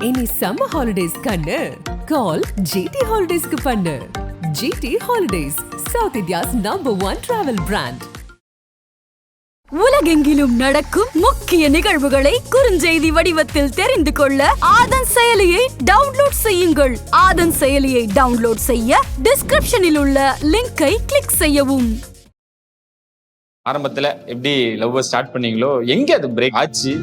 இனி summer holidays கண்ணு கால் GT Holidays க்கு பண்ணு. GT Holidays, South India's #1 travel brand. உலகெங்கிலும் நடக்கும் முக்கிய நிகழ்வுகளை குறுஞ்செய்தி வடிவத்தில் தெரிந்து கொள்ள ஆதன் செயலியை டவுன்லோட் செய்யுங்கள். ஆதன் செயலியை டவுன்லோட் செய்ய டிஸ்கிரிப்ஷனில் உள்ள லிங்கை கிளிக் செய்யவும். ஆரம்பத்துல எப்படி லவ் ஸ்டார்ட் பண்ணீங்களோ எங்க அது பிரேக் ஆச்சு?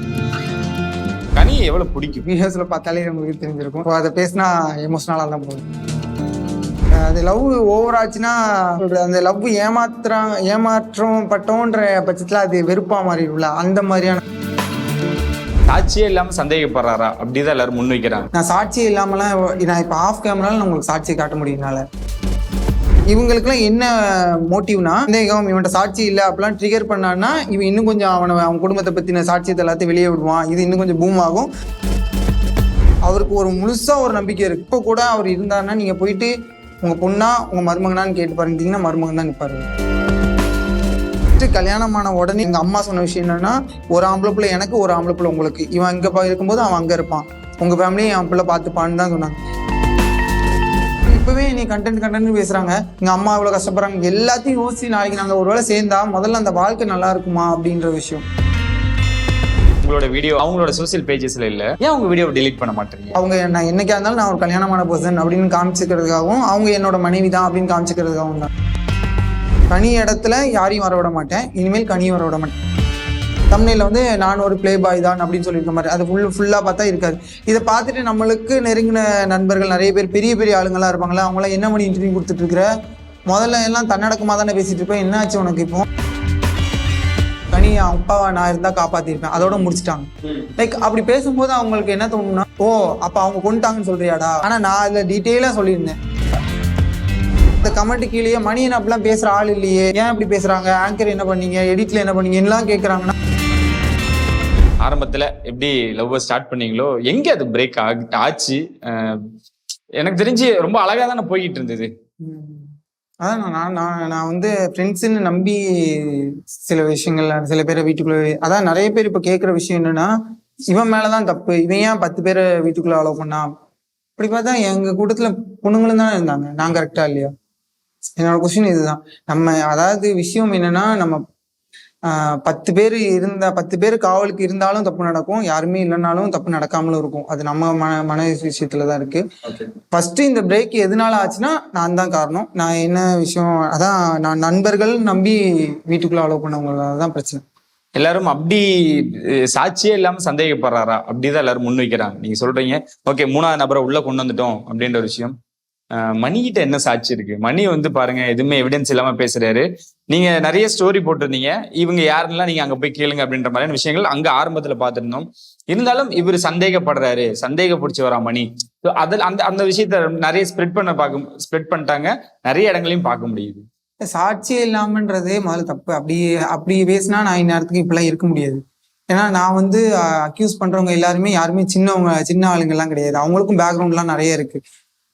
கனி எவ்வளவு பிடிக்கும்? வீடியோஸ்ல பார்த்தாலே உங்களுக்கு தெரிஞ்சிருக்கும். அதை பேசினா எமோஷனலா தான் போகும். அது லவ் ஓவர் ஆச்சுன்னா அந்த லவ் ஏமாற்றம் பட்டோன்ற பட்சத்துல அது வெறுப்பா மாறிடும்ல, அந்த மாதிரியான. சாட்சியே இல்லாம சந்தேகப்படுறாரா அப்படிதான் எல்லாரும் முன் வைக்கிறாங்க. நான் சாட்சியே இல்லாமலாம் நான் இப்போ ஆஃப் கேமரால உங்களுக்கு சாட்சியை காட்ட முடியும்னால இவங்களுக்குலாம் என்ன மோட்டிவ்னா, சந்தேகம் இவன்ட்ட சாட்சி இல்லை அப்படிலாம் ட்ரிகர் பண்ணான்னா இவன் இன்னும் கொஞ்சம் அவன் குடும்பத்தை பற்றின சாட்சியத்தை எல்லாத்தையும் வெளியே விடுவான். இது இன்னும் கொஞ்சம் பூம் ஆகும். அவருக்கு ஒரு முழுசாக ஒரு நம்பிக்கை இருக்குது. இப்போ கூட அவர் இருந்தாருன்னா நீங்கள் போயிட்டு உங்கள் பொண்ணா உங்கள் மருமகனான்னு கேட்டு பாருந்தீங்கன்னா மருமகன் தான் நிற்பாரு. கல்யாணமான உடனே எங்கள் அம்மா சொன்ன விஷயம் என்னன்னா, ஒரு ஆம்பளை பிள்ளை எனக்கு, ஒரு ஆம்பளை பிள்ளை உங்களுக்கு. இவன் இங்கே இருக்கும்போது அவன் அங்கே இருப்பான், உங்கள் ஃபேமிலியை என் பிள்ளை பார்த்துப்பான்னு தான் சொன்னாங்க. இப்பவே நீ கண்டென்ட் பேசுறாங்க, எங்க அம்மா இவ்வளவு கஷ்டப்படுறாங்க, எல்லாத்தையும் யோசிச்சு நாளைக்கு நாங்க ஒருவேளை சேர்ந்தா முதல்ல அந்த வாழ்க்கை நல்லா இருக்குமா அப்படின்ற விஷயம். உங்களோட வீடியோ அவங்களோட சோசியல் பேஜஸ்ல இல்ல, ஏன் உங்க வீடியோ டெலீட் பண்ண மாட்டீங்க? அவங்க நான் என்னைக்கா இருந்தாலும் நான் ஒரு கல்யாணமான பர்சன் அப்படின்னு காமிச்சுக்கிறதுக்காகவும், அவங்க என்னோட மனைவி தான் அப்படின்னு காமிச்சுக்கிறதுக்காகவும் தான். கனி இடத்துல யாரையும் வர விட மாட்டேன், இனிமேல் கனியும் வர விட மாட்டேன். தமிழில் வந்து நான் ஒரு பிளே பாய் தான் அப்படின்னு சொல்லியிருக்க மாதிரி அது ஃபுல்லாக பார்த்தா இருக்காது. இதை பார்த்துட்டு நம்மளுக்கு நெருங்கின நண்பர்கள் நிறைய பேர் பெரிய பெரிய ஆளுங்களாம் இருப்பாங்களா, அவங்களாம் என்ன பண்ணி இன்டர்வியூ கொடுத்துட்டு இருக்கிற, முதல்ல எல்லாம் தன்னடக்கமாக தானே பேசிட்டு இருப்பேன், என்ன ஆச்சு உனக்கு? இப்போ கனி அப்பாவை நான் இருந்தால் காப்பாற்றிருப்பேன், அதோட முடிச்சுட்டாங்க. லைக் அப்படி பேசும்போது அவங்களுக்கு என்ன தோணுன்னா, ஓ அப்போ அவங்க கொண்டுட்டாங்கன்னு சொல்றியாடா. ஆனால் நான் அதில் டீட்டெயிலாக சொல்லியிருந்தேன். இந்த கமெண்ட் கீழேயே மணியன் அப்படிலாம் பேசுகிற ஆள் இல்லையே, ஏன் அப்படி பேசுகிறாங்க, ஆங்கர் என்ன பண்ணீங்க, எடிட்டில் என்ன பண்ணீங்க எல்லாம் கேட்குறாங்கன்னா. ஆரம்பத்துல எப்படி லவ் ஸ்டார்ட் பண்ணீங்களோ எங்க அது பிரேக் ஆச்சு? எனக்கு தெரிஞ்சு ரொம்ப அழகா தானே போய்கிட்டு இருந்தது. அதான் நான் வந்து ஃப்ரெண்ட்ஸுன்னு நம்பி சில விஷயங்கள் சில பேரை வீட்டுக்குள்ள, அதான் நிறைய பேர் இப்போ கேட்குற விஷயம் என்னன்னா, இவன் மேலதான் தப்பு, இவன் ஏன் 10 பேரை வீட்டுக்குள்ள அலோவ் பண்ணா. அப்படி பார்த்தா எங்க கூட்டத்துல பொண்ணுங்களும் தானே இருந்தாங்க, நான் கரெக்டா இல்லையா? என்னோட கொஸ்டின் இதுதான். நம்ம அதாவது விஷயம் என்னன்னா, நம்ம 10 பேர் காவலுக்கு இருந்தாலும் தப்பு நடக்கும், யாருமே இல்லைனாலும் தப்பு நடக்காமலும் இருக்கும். அது நம்ம மன விஷயத்துலதான் இருக்கு. ஃபர்ஸ்ட் இந்த பிரேக் எதனால ஆச்சுன்னா நான் தான் காரணம். நான் என்ன விஷயம், அதான் நான் நண்பர்கள் நம்பி வீட்டுக்குள்ள அலோவ் பண்ணவங்களாதான் பிரச்சனை. எல்லாரும் அப்படி சாட்சியே இல்லாம சந்தேகப்படுறாரா அப்படிதான் எல்லாரும் முன் வைக்கிறாங்க. நீங்க சொல்றீங்க ஓகே, 3ஆவது நபரை உள்ள கொண்டு வந்துட்டோம் அப்படின்ற ஒரு விஷயம். மணிகிட்ட என்ன சாட்சி இருக்கு? மணி வந்து பாருங்க எதுவுமே எவிடன்ஸ் இல்லாம பேசுறாரு. நீங்க நிறைய ஸ்டோரி போட்டிருந்தீங்க, இவங்க யாருன்னெல்லாம் நீங்க அங்க போய் கேளுங்க அப்படின்ற மாதிரியான விஷயங்கள் அங்க ஆரம்பத்துல பார்த்திருந்தோம். இருந்தாலும் இவர் சந்தேகப்படுறாரு, பிடிச்சி வரா மணி. அதில் அந்த விஷயத்த நிறைய ஸ்ப்ரெட் பண்ணிட்டாங்க, நிறைய இடங்களையும் பார்க்க முடியுது. சாட்சியே இல்லாமன்றதே முதல்ல தப்பு. அப்படி பேசினா நான் இந்நேரத்துக்கு இப்பெல்லாம் இருக்க முடியாது. ஏன்னா நான் வந்து அக்யூஸ் பண்றவங்க யாருமே சின்ன ஆளுங்கெல்லாம் கிடையாது. அவங்களுக்கும் பேக்ரவுண்ட்லாம் நிறைய இருக்கு.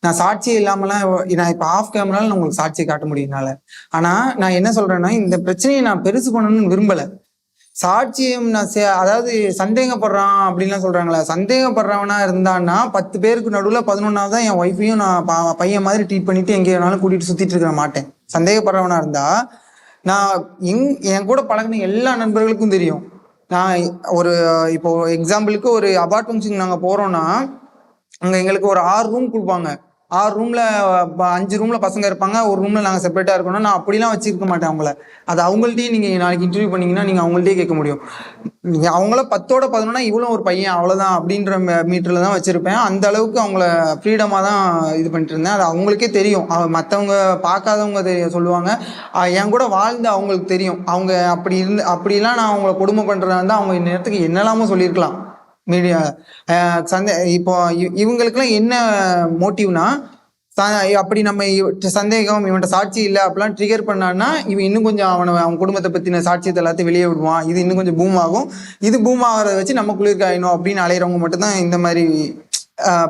நான் சாட்சியே இல்லாமலாம் நான் இப்போ ஆஃப் கேமரால நான் உங்களுக்கு சாட்சியை காட்ட முடியும்னால. ஆனா நான் என்ன சொல்றேன்னா, இந்த பிரச்சனையை நான் பெருசு பண்ணணும்னு விரும்பல. சாட்சியம் அதாவது சந்தேகப்படுறான் அப்படின்லாம் சொல்றாங்களே, சந்தேகப்படுறவனா இருந்தான்னா 10 பேருக்கு நடுவில் 11ஆவது தான் என் ஒய்ஃபையும் நான் பையன் மாதிரி ட்ரீட் பண்ணிட்டு எங்கே வேணாலும் கூட்டிட்டு சுத்திட்டு இருக்க மாட்டேன். சந்தேகப்படுறவனா இருந்தா நான் என் கூட பழகின எல்லா நண்பர்களுக்கும் தெரியும். நான் இப்போ எக்ஸாம்பிளுக்கு ஒரு அபார்ட் ஃபங்க்ஷன் நாங்கள் போறோம்னா அங்கே எங்களுக்கு ஒரு 6 ரூம் கொடுப்பாங்க. 6 ரூம்ல 5 ரூம்ல பசங்க இருப்பாங்க, ஒரு ரூம்ல நாங்கள் செப்பரேட்டா இருக்கணும். நான் அப்படிலாம் வச்சிருக்க மாட்டேன் அவங்கள. அது அவங்கள்ட்டயே நீங்க நாளைக்கு இன்டர்வியூ பண்ணீங்கன்னா நீங்க அவங்கள்ட்டயே கேட்க முடியும். அவங்கள 10ஓட 11 இவ்வளவு ஒரு பையன் அவ்வளவுதான் அப்படின்ற மீட்டர்ல தான் வச்சிருப்பேன். அந்த அளவுக்கு அவங்கள ஃப்ரீடமா தான் இது பண்ணிட்டு இருந்தேன். அது அவங்களுக்கே தெரியும். மற்றவங்க பார்க்காதவங்க சொல்லுவாங்க, என் கூட வாழ்ந்து அவங்களுக்கு தெரியும். அவங்க அப்படிலாம் நான் அவங்கள கொடுமை பண்றதா இருந்தா அவங்க இந்நேரத்துக்கு என்னெல்லாமோ சொல்லியிருக்கலாம் மீடியா. இப்போ இவங்களுக்குலாம் என்ன மோட்டிவ்னா, அப்படி நம்ம சந்தேகம் இவன்ட்ட சாட்சி இல்லை அப்படிலாம் ட்ரிகர் பண்ணான்னா இவன் இன்னும் கொஞ்சம் அவன் குடும்பத்தை பற்றின சாட்சியத்தை எல்லாத்தையும் வெளியே விடுவான். இது இன்னும் கொஞ்சம் பூம் ஆகும். இது பூம் ஆகிறத வச்சு நம்ம குளிர்காயணும் அப்படின்னு அலையிறவங்க மட்டும்தான் இந்த மாதிரி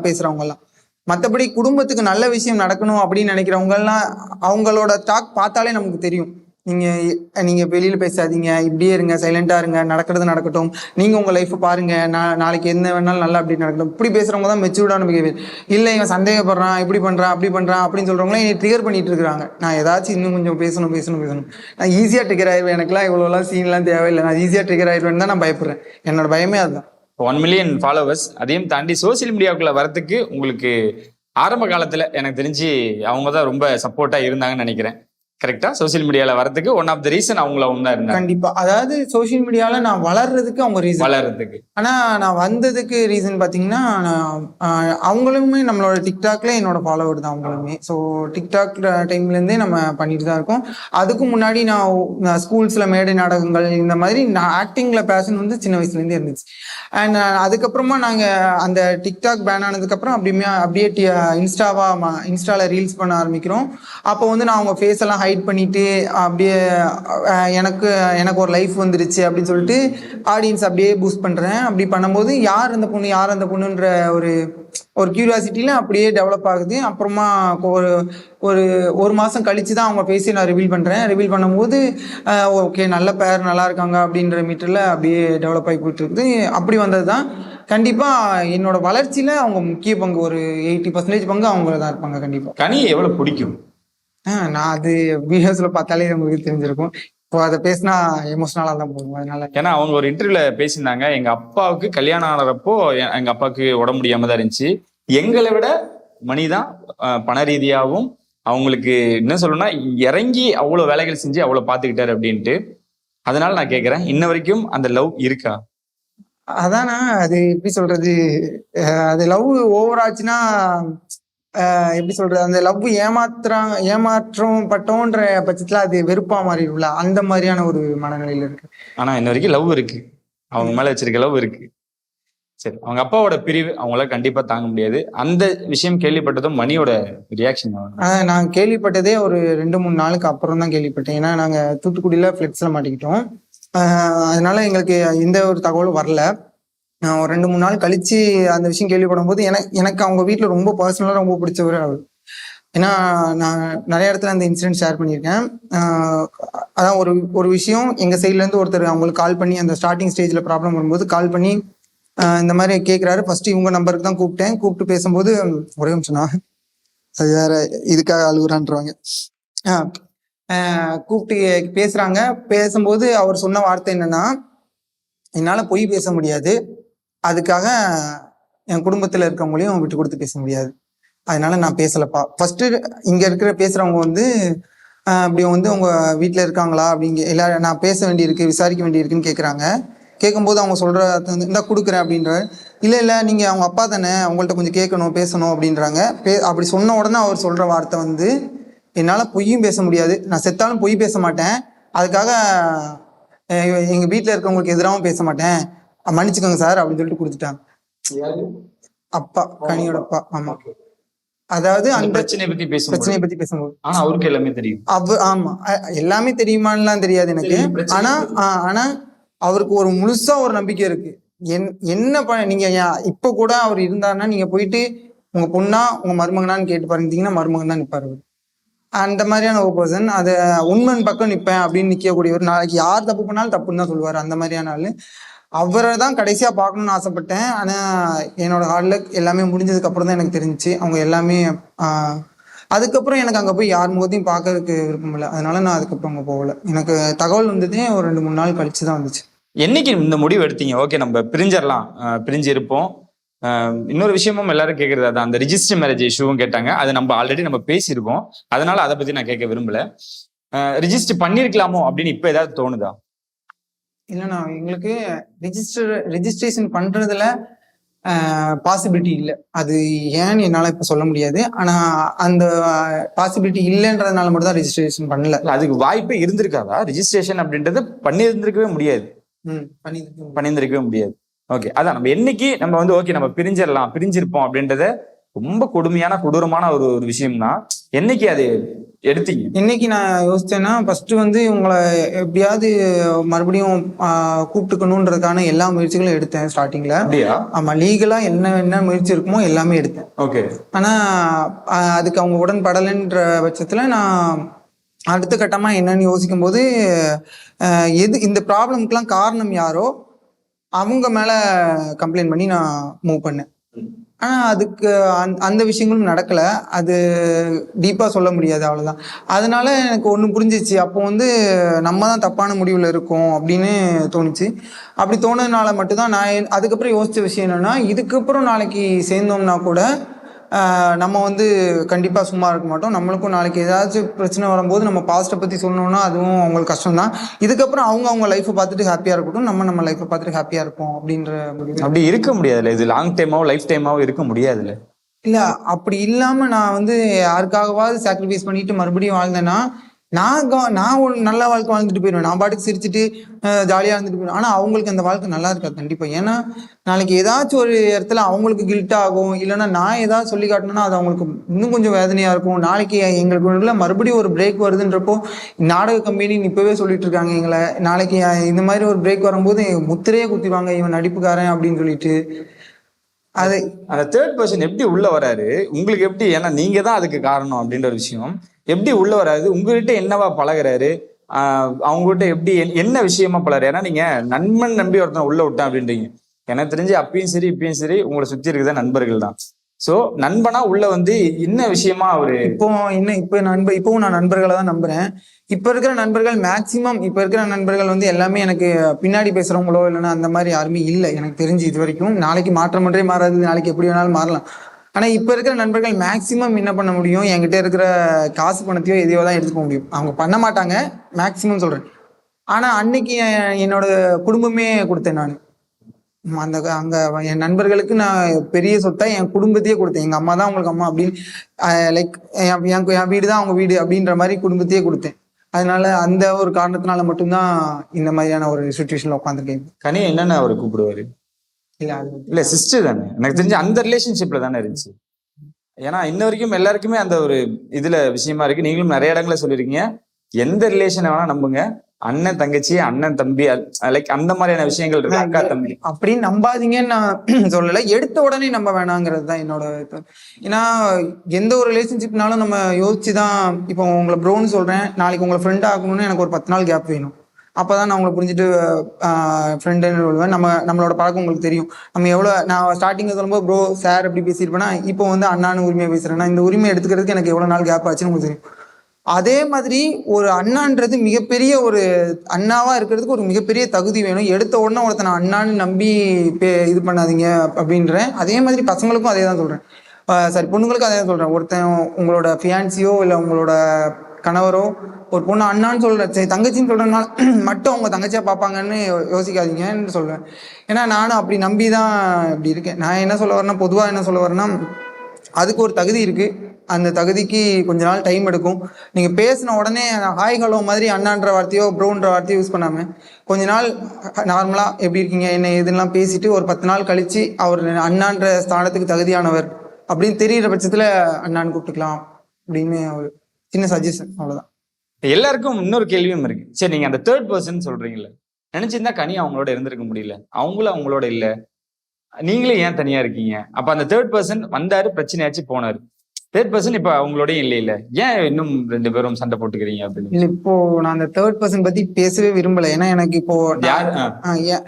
பேசுறவங்கலாம். மற்றபடி குடும்பத்துக்கு நல்ல விஷயம் நடக்கணும் அப்படின்னு நினைக்கிறவங்கலாம் அவங்களோட டாக் பார்த்தாலே நமக்கு தெரியும். நீங்க வெளியில பேசாதீங்க, இப்படியே இருங்க, சைலண்டா இருங்க, நடக்கிறது நடக்கட்டும், நீங்க உங்க லைஃப் பாருங்க, நாளைக்கு என்ன வேணாலும் நல்லா அப்படி நடக்கட்டும். இப்படி பேசுறவங்க தான் மெச்சூர்டான பிஹேவியர். இல்ல இவன் சந்தேகப்படுறான், இப்படி பண்றான் அப்படி பண்றான் அப்படின்னு சொல்றவங்களே ட்ரிகர் பண்ணிட்டு இருக்காங்க. நான் ஏதாச்சும் இன்னும் கொஞ்சம் பேசணும். நான் ஈஸியா ட்ரிகர் ஆயிடுவேன். எனக்குலாம் இவ்வளோலாம் சீன்லாம் தேவையில்லை. நான் ஈஸியா ட்ரிகர் ஆயிடுவேன் தான் நான் பயப்படுறேன். என்னோட பயமே அதுதான். 1 மில்லியன் ஃபாலோவர்ஸ், அதையும் தாண்டி சோசியல் மீடியாவுக்குள்ள வரதுக்கு உங்களுக்கு ஆரம்ப காலத்துல எனக்கு தெரிஞ்சு அவங்க தான் ரொம்ப சப்போர்ட்டா இருந்தாங்கன்னு நினைக்கிறேன். கரெக்டா? சோசியல் மீடியால வரதுக்கு ஒன் ஆஃப் த ரீசன் அவங்கள தான் இருந்தாங்க. கண்டிப்பா. அதாவது சோசியல் மீடியால நான் வளர்றதுக்கு அவங்க ரீசன். வளர்றதுக்கு. ஆனா நான் வந்ததுக்கு ரீசன் பாத்தீங்கன்னா, அவங்களுமே நம்மளோட டிக்டாக்ல என்னோட ஃபாலோவர் தான் அவங்களுமே. ஸோ டிக்டாக் டைம்ல இருந்தே நம்ம பண்ணிட்டு தான் இருக்கோம். அதுக்கு முன்னாடி நான் ஸ்கூல்ஸ்ல மேடை நாடகங்கள் இந்த மாதிரி நான் ஆக்டிங்ல பேஷன் வந்து சின்ன வயசுல இருந்தே இருந்துச்சு. அண்ட் அதுக்கப்புறமா நாங்க அந்த டிக்டாக் பேன் ஆனதுக்கு அப்புறம் அப்படியே இன்ஸ்டால ரீல்ஸ் பண்ண ஆரம்பிக்கிறோம். அப்போ வந்து நான் அவங்க ஃபேஸ் எல்லாம் ஹைட் பண்ணிட்டு அப்படியே எனக்கு ஒரு லைஃப் வந்துருச்சு அப்படின்னு சொல்லிட்டு ஆடியன்ஸ் அப்படியே பூஸ்ட் பண்றேன். அப்படி பண்ணும்போது யார் அந்த பொண்ணுன்ற ஒரு கியூரியாசிட்டியில அப்படியே டெவலப் ஆகுது. அப்புறமா ஒரு மாசம் கழிச்சு தான் அவங்க ஃபேஸை நான் ரிவீல் பண்றேன். ரிவீல் பண்ணும்போது ஓகே, நல்ல பேர், நல்லா இருக்காங்க அப்படின்ற மீட்டர்ல அப்படியே டெவலப் ஆகி போயிட்டு இருக்குது. அப்படி வந்தது தான். கண்டிப்பா என்னோட வளர்ச்சியில அவங்க முக்கிய பங்கு, ஒரு 80% பங்கு அவங்கள தான் இருப்பாங்க. கண்டிப்பா. கனி எவ்வளவு பிடிக்கும்? நான் அது வீடியோஸ்ல பார்த்தாலே உங்களுக்கு தெரிஞ்சிருக்கும். இப்போ அதை பேசினா எமோஷனலா தான் போகும். அதனால ஏன்னா அவங்க ஒரு இன்டர்வியூல பேசியிருந்தாங்க, எங்க அப்பாவுக்கு கல்யாணம் ஆனறப்போ எங்க அப்பாவுக்கு உடம்பு முடியாம தான் இருந்துச்சு, எங்களை விட மணிதான் பண ரீதியாகவும் அவங்களுக்கு என்ன சொல்லணும்னா இறங்கி அவ்வளவு வேலைகள் செஞ்சு அவ்வளவு பாத்துக்கிட்டாரு அப்படின்ட்டு. அதனால நான் கேட்கிறேன், இன்ன வரைக்கும் அந்த லவ் இருக்கா? அதானா, அது எப்படி சொல்றது, அது லவ் ஓவர் ஆச்சுன்னா எப்படி சொல்றது, அந்த லவ் ஏமாற்றம் பட்டோன்ற பட்சத்துல அது வெறுப்பா மாறிடும்ல, அந்த மாதிரியான ஒரு மனநிலையில இருக்கு. ஆனா இன்ன வரைக்கும் லவ் இருக்கு, அவங்க மேல வச்சிருக்க லவ் இருக்கு. சரி, அவங்க அப்பாவோட பிரிவு அவங்களால கண்டிப்பா தாங்க முடியாது. அந்த விஷயம் கேள்விப்பட்டதும் மணியோட ரியாக்ஷன்? நான் கேள்விப்பட்டதே ஒரு 2-3 நாளுக்கு அப்புறம் தான் கேள்விப்பட்டேன். ஏன்னா நாங்க தூத்துக்குடியில ஃபிளெக்ஸ்ல மாட்டிக்கிட்டோம். அதனால எங்களுக்கு எந்த ஒரு தகவலும் வரல. ஒரு 2-3 நாள் கழிச்சு அந்த விஷயம் கேள்விப்படும் போது எனக்கு அவங்க வீட்டுல ரொம்ப பர்சனலா ரொம்ப பிடிச்சவர் அவர். ஏன்னா நான் நிறைய இடத்துல அந்த இன்சிடென்ட் ஷேர் பண்ணியிருக்கேன். அதான் ஒரு விஷயம், எங்க சைட்ல இருந்து ஒருத்தர் அவங்களுக்கு கால் பண்ணி, அந்த ஸ்டார்டிங் ஸ்டேஜ்ல ப்ராப்ளம் வரும்போது கால் பண்ணி இந்த மாதிரி கேட்குறாரு. ஃபர்ஸ்ட் இவங்க நம்பருக்கு தான் கூப்பிட்டு பேசும்போது, ஒரே நிமிஷம் நான் அது வேற இதுக்காக அழுகுறான்றவாங்க, கூப்பிட்டு பேசும்போது அவர் சொன்ன வார்த்தை என்னன்னா, என்னால பொய் பேச முடியாது, அதுக்காக என் குடும்பத்துல இருக்கவங்களையும் விட்டு கொடுத்து பேச முடியாது, அதனால நான் பேசலப்பா. ஃபர்ஸ்ட் இங்க பேசுறவங்க வந்து அப்படி வந்து உங்க வீட்டுல இருக்காங்களா அப்படிங்க எல்லாரும் நான் பேச வேண்டியிருக்கு, விசாரிக்க வேண்டியிருக்குன்னு கேட்குறாங்க. கேட்கும்போது அவங்க சொல்ற இந்த கொடுக்குறேன் அப்படின்ற, இல்ல நீங்க அவங்க அப்பா தானே, அவங்கள்ட்ட கொஞ்சம் கேட்கணும் பேசணும் அப்படின்றாங்க. அப்படி சொன்ன உடனே அவர் சொல்ற வார்த்தை வந்து, என்னால பொய்யும் பேச முடியாது, நான் செத்தாலும் பொய் பேச மாட்டேன், அதுக்காக எங்க வீட்டுல இருக்கவங்களுக்கு எதிராகவும் பேச மாட்டேன், மன்னிச்சுக்கோங்க சார் அப்படின்னு சொல்லிட்டு கொடுத்துட்டாங்க. அப்பா, கனியோட அப்பா. ஆமா, அதாவது அந்த பிரச்சனையை பத்தி பேசும்போது ஆனா அவருக்கு எல்லாமே தெரியும். ஆமா, எல்லாமே தெரியுமான்லாம் தெரியாது எனக்கு. ஆனா அவருக்கு ஒரு முழுசா ஒரு நம்பிக்கை இருக்கு. என்ன நீங்க இப்ப கூட அவர் இருந்தாருன்னா, நீங்க போயிட்டு உங்க பொண்ணா உங்க மருமகனான்னு கேட்டு பாருந்தீங்கன்னா மருமகன் தான் நிப்பாரு. அந்த மாதிரியான ஒரு பர்சன். அதை உண்மையின் பக்கம் நிற்பேன் அப்படின்னு நிற்கக்கூடியவர். நாளைக்கு யார் தப்பு பண்ணாலும் தப்புன்னு தான் சொல்லுவார். அந்த மாதிரியான ஆளு. அவரை தான் கடைசியா பார்க்கணும்னு ஆசைப்பட்டேன். ஆனா என்னோட ஹார்ட் லக் எல்லாமே முடிஞ்சதுக்கு அப்புறம் தான் எனக்கு தெரிஞ்சிச்சு அவங்க எல்லாமே. அதுக்கப்புறம் எனக்கு அங்க போய் யார் முகத்தையும் பார்க்கறதுக்கு விருப்பம் இல்லை, அதனால நான் அதுக்கப்புறம் அங்க போகல. எனக்கு தகவல் வந்ததே ஒரு 2-3 நாள் கழிச்சு தான் வந்துச்சு. என்னைக்கு இந்த முடிவு எடுத்தீங்க, ஓகே நம்ம பிரிஞ்சிடலாம், பிரிஞ்சு இருப்போம்? இன்னொரு விஷயமும் எல்லாரும் கேட்கறது அதான், அந்த ரிஜிஸ்டர் மேரேஜ் இஷ்யூவும் கேட்டாங்க. அது நம்ம ஆல்ரெடி நம்ம பேசியிருக்கோம், அதனால அதை பத்தி நான் கேட்க விரும்பல. ரிஜிஸ்டர் பண்ணிருக்கலாமோ அப்படின்னு இப்ப ஏதாவது தோணுதா? இல்லைண்ணா, எங்களுக்கு ரிஜிஸ்ட்ரேஷன் பண்றதுல பாசிபிலிட்டி இல்லை. அது ஏன்னு என்னால இப்ப சொல்ல முடியாது. ஆனா அந்த பாசிபிலிட்டி இல்லைன்றதுனால மட்டும் தான் ரிஜிஸ்ட்ரேஷன் பண்ணல. அதுக்கு வாய்ப்பே இருந்திருக்காதா? ரிஜிஸ்ட்ரேஷன் அப்படின்றது பண்ணியிருந்திருக்கவே முடியாது. பண்ணியிருந்திருக்கவே முடியாது. ஓகே, அதான் நம்ம என்னைக்கு நம்ம வந்து ஓகே நம்ம பிரிஞ்சிருப்போம் அப்படின்றத ரொம்ப கொடூரமான ஒரு விஷயம்னா என்னைக்கு அது எடுத்தீங்க? இன்னைக்கு நான் யோசிச்சேன்னா, ஃபர்ஸ்ட் வந்து உங்களை எப்படியாவது மறுபடியும் கூப்பிட்டுக்கணுன்றதுக்கான எல்லா முயற்சிகளும் எடுத்தேன் ஸ்டார்டிங்ல. ஆமா, லீகலா என்ன முயற்சி இருக்குமோ எல்லாமே எடுத்தேன். ஓகே. ஆனா அதுக்கு அவங்க உடன்படலைன்ற பட்சத்துல நான் அடுத்த கட்டமா என்னன்னு யோசிக்கும் போது எது இந்த ப்ராப்ளம்க்குலாம் காரணம் யாரோ அவங்க மேல கம்ப்ளைண்ட் பண்ணி நான் மூவ் பண்ணேன். ஆனா அதுக்கு அந்த விஷயங்களும் நடக்கல. அது டீப்பா சொல்ல முடியாது, அவ்வளவுதான். அதனால எனக்கு ஒண்ணு புரிஞ்சிச்சு. அப்போ வந்து நம்ம தான் தப்பான முடிவுல இருக்கோம் அப்படின்னு தோணுச்சு. அப்படி தோணுதுனால மட்டும்தான் நான் அதுக்கப்புறம் யோசிச்ச விஷயம் என்னன்னா, இதுக்கப்புறம் நாளைக்கு சேர்ந்தோம்னா கூட நம்ம வந்து கண்டிப்பா சும்மா இருக்க மாட்டோம். நம்மளுக்கும் நாளைக்கு ஏதாச்சும் பிரச்சனை வரும்போது நம்ம பாஸ்ட்டை பத்தி சொன்னோம்னா அதுவும் அவங்களுக்கு கஷ்டம் தான். இதுக்கப்புறம் அவங்க லைஃப்பை பார்த்துட்டு ஹாப்பியா இருக்கட்டும், நம்ம லைஃப்பை பார்த்துட்டு ஹாப்பியா இருப்போம் அப்படின்ற முடிவு. அப்படி இருக்க முடியாதுல்ல, இது லாங் டைமாவோ லைஃப் டைமாவோ இருக்க முடியாதுல்ல. இல்ல அப்படி இல்லாம நான் வந்து யாருக்காகவாவது சாக்ரிஃபைஸ் பண்ணிட்டு மறுபடியும் வாழ்ந்தேன்னா நான் ஒரு நல்ல வாழ்க்கை வாழ்ந்துட்டு போயிடுவேன். நான் பாட்டுக்கு சிரிச்சுட்டு ஜாலியாக இருந்துட்டு போயிடுவேன். ஆனால் அவங்களுக்கு அந்த வாழ்க்கை நல்லா இருக்காது கண்டிப்பாக. ஏன்னா நாளைக்கு ஏதாச்சும் ஒரு இடத்துல அவங்களுக்கு கில்ட் ஆகும், இல்லைன்னா நான் ஏதாவது சொல்லி காட்டணும்னா அது அவங்களுக்கு இன்னும் கொஞ்சம் வேதனையாக இருக்கும். நாளைக்கு எங்களுக்கு மறுபடியும் ஒரு பிரேக் வருதுன்றப்போ நாடக கம்பெனி இப்போவே சொல்லிட்டு இருக்காங்க எங்களை, நாளைக்கு இந்த மாதிரி ஒரு பிரேக் வரும்போது முத்திரையே குத்திடுவாங்க இவன் நடிப்புக்காரன் அப்படின்னு சொல்லிட்டு. அது அந்த தேர்ட் பர்சன் எப்படி உள்ள வராரு உங்களுக்கு எப்படி? ஏன்னா நீங்க தான் அதுக்கு காரணம் அப்படின்ற ஒரு விஷயம் எப்படி உள்ள வராது? உங்ககிட்ட என்னவா பழகுறாரு? அவங்ககிட்ட எப்படி என்ன விஷயமா பழகுறாரு? ஏன்னா நீங்க நண்பன் நம்பி ஒருத்தன் உள்ள விட்டான் அப்படின்றீங்க. எனக்கு தெரிஞ்சு அப்பயும் சரி இப்பயும் சரி உங்களை சுத்தி இருக்குதான் நண்பர்கள் தான். சோ நண்பனா உள்ள வந்து என்ன விஷயமா அவரு இப்பவும் நான் நண்பர்களை தான் நம்புறேன். இப்ப இருக்கிற நண்பர்கள் மேக்சிமம் இப்ப இருக்கிற நண்பர்கள் வந்து எல்லாமே எனக்கு பின்னாடி பேசுறவங்களோ இல்லைன்னா அந்த மாதிரி யாருமே இல்லை எனக்கு தெரிஞ்சு இது வரைக்கும். நாளைக்கு மாற்றம் ஒன்றே மாறாது, நாளைக்கு எப்படி வேணாலும் மாறலாம். ஆனா இப்ப இருக்கிற நண்பர்கள் மேக்சிமம் என்ன பண்ண முடியும், என்கிட்ட இருக்கிற காசு பணத்தையோ எதையோ தான் எடுத்துக்க முடியும். அவங்க பண்ண மாட்டாங்க மேக்சிமம் சொல்றேன். ஆனா அன்னைக்கு என்னோட குடும்பமே கொடுத்தேன் நான். அங்க என் நண்பர்களுக்கு நான் பெரிய சொத்தை என் குடும்பத்தையே கொடுத்தேன். எங்க அம்மா தான் உங்களுக்கு அம்மா அப்படின்னு, லைக் என் வீடு தான் அவங்க வீடு அப்படின்ற மாதிரி குடும்பத்தையே கொடுத்தேன். அதனால அந்த ஒரு காரணத்தினால மட்டும்தான் இந்த மாதிரியான ஒரு சுச்சுவேஷன்ல உட்காந்துருக்கேன். கனி என்னன்னு அவரு கூப்பிடுவாரு? இல்ல சிஸ்டர் தானே, எனக்கு தெரிஞ்சு அந்த ரிலேஷன்ஷிப்ல தானே இருந்துச்சு. ஏன்னா இன்ன வரைக்கும் எல்லாருக்குமே அந்த ஒரு இதுல விஷயமா இருக்கு. நீங்களும் நிறைய இடங்களை சொல்லிருக்கீங்க, எந்த ரிலேஷனை வேணா நம்புங்க, அண்ணன் தங்கச்சி அண்ணன் தம்பி லைக் அந்த மாதிரியான விஷயங்கள் இருக்கு, அக்கா தம்பி அப்படின்னு நம்பாதீங்கன்னு நான் சொல்லலை, எடுத்த உடனே நம்ப வேணாங்கிறது தான் என்னோட. ஏன்னா எந்த ஒரு ரிலேஷன்ஷிப்னாலும் நம்ம யோசிச்சுதான். இப்போ உங்களை ப்ரோன்னு சொல்றேன், நாளைக்கு உங்களை ஃப்ரெண்ட் ஆகணும்னு எனக்கு ஒரு 10 நாள் கேப் வேணும். அப்போதான் நான் உங்களை புரிஞ்சுட்டு ஃப்ரெண்டுன்னு சொல்லுவேன். நம்மளோட பழக்கம் உங்களுக்கு தெரியும். நம்ம நான் ஸ்டார்டிங்கில் சொல்லும்போது ப்ரோ சார் அப்படி பேசியிருப்பேன்னா இப்போ வந்து அண்ணான்னு உரிமையை பேசுறேன்னா இந்த உரிமையை எடுத்துக்கிறதுக்கு எனக்கு எவ்வளோ நாள் கேப் ஆச்சுன்னு உங்களுக்கு தெரியும். அதே மாதிரி ஒரு அண்ணான்றது மிகப்பெரிய ஒரு அண்ணாவா இருக்கிறதுக்கு ஒரு மிகப்பெரிய தகுதி வேணும். எடுத்த உடனே ஒருத்தனை அண்ணான்னு நம்பி இது பண்ணாதீங்க அப்படின்றேன். அதே மாதிரி பசங்களுக்கும் அதே தான் சொல்றேன், சரி பொண்ணுங்களுக்கும் அதே தான் சொல்றேன். ஒருத்தன் உங்களோட ஃபியான்சியோ இல்லை உங்களோட கணவரோ ஒரு பொண்ணு அண்ணான்னு சொல்ற சரி தங்கச்சின்னு சொல்றதுனால மட்டும் அவங்க தங்கச்சியா பார்ப்பாங்கன்னு யோசிக்காதீங்கன்னு சொல்றேன். ஏன்னா நானும் அப்படி நம்பி தான் இப்படி இருக்கேன். நான் என்ன சொல்ல வரேன்னா, பொதுவாக என்ன சொல்ல வரேன்னா, அதுக்கு ஒரு தகுதி இருக்கு. அந்த தகுதிக்கு கொஞ்ச நாள் டைம் எடுக்கும். நீங்க பேசின உடனே ஹாய் ஹலோ மாதிரி அண்ணான்ற வார்த்தையோ ப்ரோன்ற வார்த்தையோ யூஸ் பண்ணாம கொஞ்ச நாள் நார்மலா எப்படி இருக்கீங்க என்ன இதெல்லாம் பேசிட்டு ஒரு 10 நாள் கழிச்சு அவர் அண்ணான்ற ஸ்தானத்துக்கு தகுதியானவர் அப்படின்னு தெரியிற பட்சத்துல அண்ணான்னு கூப்பிட்டுக்கலாம் அப்படின்னு ஒரு சின்ன சஜஷன், அவ்வளவுதான். எல்லாருக்கும் இன்னொரு கேள்வியும் இருக்கு. சரி நீங்க அந்த தேர்ட் பர்சன் சொல்றீங்கல்ல, நினைச்சிருந்தா கனி அவங்களோட இருந்திருக்க முடியல, அவங்களும் அவங்களோட இல்ல, நீங்களே ஏன் தனியா இருக்கீங்க? அப்ப அந்த தேர்ட் பர்சன் வந்தாரு, பிரச்சனையாச்சு போனாரு. தேர்ட் பர்சன் இப்ப அவங்களோடய இல்ல ஏன் இன்னும் 2 பேரும் சண்டை போட்டுக்கிறீங்க அப்படின்னு? இல்ல இப்போ நான் அந்த தேர்ட் பர்சன் பத்தி பேசவே விரும்பல. ஏன்னா எனக்கு இப்போ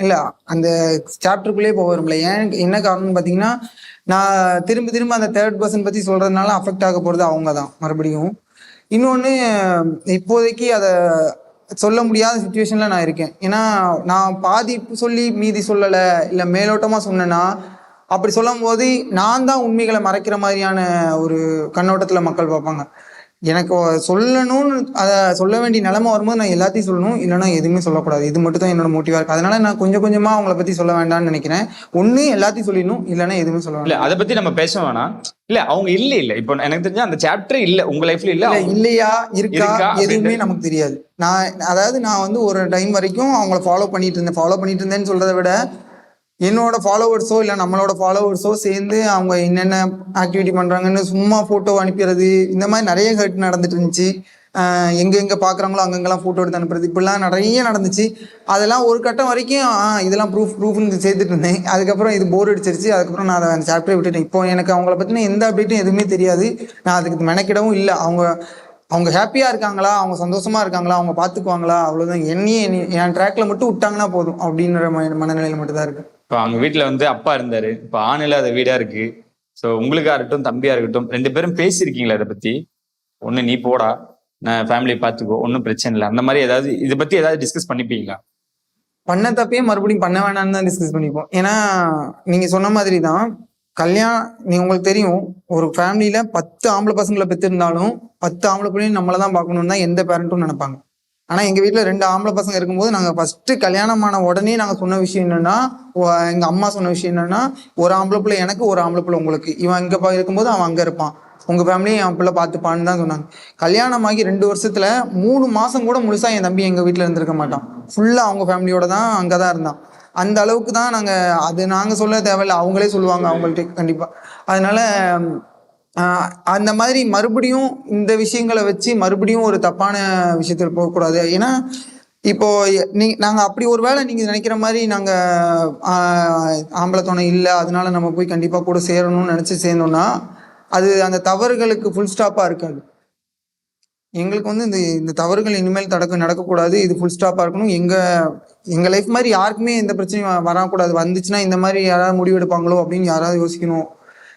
இல்ல அந்த சாப்டருக்குள்ளே போக விரும்பல. ஏன் என்ன காரணம்னு பாத்தீங்கன்னா, நான் திரும்ப அந்த தேர்ட் பர்சன் பத்தி சொல்றதுனால அஃபெக்ட் ஆக போறது அவங்க தான் மறுபடியும். இன்னொன்னு இப்போதைக்கு அதை சொல்ல முடியாத சுச்சுவேஷன்ல நான் இருக்கேன். ஏன்னா நான் பாதி சொல்லி மீதி சொல்லலை இல்லை மேலோட்டமா சொன்னேன்னா, அப்படி சொல்லும் போது நான் தான் உண்மைகளை மறைக்கிற மாதிரியான ஒரு கண்ணோட்டத்துல மக்கள் பார்ப்பாங்க. எனக்கு சொல்லணும்னு அதை சொல்ல வேண்டிய நிலைமை வரும்போது நான் எல்லாத்தையும் சொல்லணும், இல்லைன்னா எதுவுமே சொல்லக்கூடாது. இது மட்டும் தான் என்னோட மோட்டிவா இருக்கு. அதனால நான் கொஞ்சம் கொஞ்சமா அவங்கள பத்தி சொல்ல வேண்டாம்னு நினைக்கிறேன். ஒண்ணு எல்லாத்தையும் சொல்லிடணும், இல்லைன்னா எதுவுமே சொல்ல வேண்டாம். அதை பத்தி நம்ம பேச வேணாம். இல்ல அவங்க இல்ல இப்போ எனக்கு தெரிஞ்ச அந்த சாப்டர் இல்ல உங்க லைஃப்ல இல்லையா இருக்கா எதுவுமே நமக்கு தெரியாது. நான் வந்து ஒரு டைம் வரைக்கும் அவங்கள ஃபாலோ பண்ணிட்டு இருந்தேன்னு சொல்றதை விட என்னோட ஃபாலோவர்ஸோ இல்லை நம்மளோட ஃபாலோவர்ஸோ சேர்ந்து அவங்க என்னென்ன ஆக்டிவிட்டி பண்றாங்கன்னு சும்மா போட்டோ அனுப்பிடுறது, இந்த மாதிரி நிறைய ஹர்ட் நடந்துட்டு இருந்துச்சு. எங்க பாக்குறாங்களோ அங்கெல்லாம் போட்டோ எடுத்து அனுப்புறது, இப்படிலாம் நிறைய நடந்துச்சு. அதெல்லாம் ஒரு கட்டம் வரைக்கும் இதெல்லாம் ப்ரூஃப்னு சேர்த்துட்டு இருந்தேன். அதுக்கப்புறம் இது போர் அடிச்சிருச்சு. அதுக்கப்புறம் நான் அதை அந்த சாப்டரை விட்டுட்டேன். இப்போ எனக்கு அவங்கள பத்தின எந்த அப்டேட்டும் எதுவுமே தெரியாது. நான் அதுக்கு மெனக்கிடவும் இல்லை. அவங்க அவங்க ஹாப்பியா இருக்காங்களா, அவங்க சந்தோஷமா இருக்காங்களா, அவங்க பாத்துக்குவாங்களா, அவ்வளவுதான். என் ட்ராக்ல மட்டும் விட்டாங்கன்னா போதும் அப்படின்ற மனநிலையில மட்டும் தான் இருக்கு. இப்போ அவங்க வீட்டுல வந்து அப்பா இருந்தாரு, இப்போ ஆண் இல்லாத வீடா இருக்கு. ஸோ உங்களுக்கா இருக்கட்டும் தம்பியா இருக்கட்டும் 2 பேரும் பேசியிருக்கீங்களா இதை பத்தி? ஒண்ணு நீ போடா, நான் ஃபேமிலியை பார்த்துக்கோ, ஒன்றும் பிரச்சனை இல்லை, அந்த மாதிரி ஏதாவது இதை பத்தி ஏதாவது டிஸ்கஸ் பண்ணிப்பீங்களா? பண்ண தப்பே மறுபடியும் பண்ண வேணாம்னு தான் டிஸ்கஸ் பண்ணிப்போம். ஏன்னா நீங்க சொன்ன மாதிரி தான் கல்யாணம். உங்களுக்கு தெரியும், ஒரு ஃபேமிலியில 10 ஆம்பளை பசங்களை பெற்றிருந்தாலும் 10 ஆம்பளை பிள்ளையும் நம்மளை தான் பார்க்கணும்னு தான் எந்த பேரண்ட்டும் நினைப்பாங்க. ஆனா எங்க வீட்டுல 2 ஆம்பளை பசங்க இருக்கும்போது நாங்க ஃபர்ஸ்ட் கல்யாணமான உடனே நாங்க சொன்ன விஷயம் என்னன்னா, எங்க அம்மா சொன்ன விஷயம் என்னன்னா, ஒரு ஆம்பளை பிள்ளை எனக்கு, ஒரு ஆம்பளை பிள்ளை உங்களுக்கு. இவன் இங்க இருக்கும்போது அவன் அங்க இருப்பான், உங்க ஃபேமிலியும் என் பிள்ளை பார்த்துப்பான்னு தான் சொன்னாங்க. கல்யாணமாகி 2 வருஷத்துல 3 மாசம் கூட முழுசா என் தம்பி எங்க வீட்டுல இருந்திருக்க மாட்டான். ஃபுல்லா அவங்க ஃபேமிலியோட தான் அங்கதான் இருந்தான். அந்த அளவுக்கு தான் நாங்க சொல்ல தேவையில்லை, அவங்களே சொல்லுவாங்க அவங்கள்ட்ட கண்டிப்பா. அதனால அந்த மாதிரி மறுபடியும் இந்த விஷயங்களை வச்சு மறுபடியும் ஒரு தப்பான விஷயத்துல போகக்கூடாது. ஏன்னா இப்போ நாங்க அப்படி ஒரு வேளை நீங்க நினைக்கிற மாதிரி நாங்க ஆம்பளை துணை இல்லை, அதனால நம்ம போய் கண்டிப்பா கூட சேரணும்னு நினைச்சு சேர்ந்தோம்னா அது அந்த தவறுகளுக்கு ஃபுல் ஸ்டாப்பா இருக்காது. எங்களுக்கு வந்து இந்த தவறுகள் இனிமேல் நடக்கக்கூடாது, இது ஃபுல் ஸ்டாப்பா இருக்கணும். எங்க லைஃப் மாதிரி யாருக்குமே எந்த பிரச்சனையும் வரக்கூடாது. வந்துச்சுன்னா இந்த மாதிரி யாராவது முடிவெடுப்பாங்களோ அப்படின்னு யாராவது யோசிக்கணும்.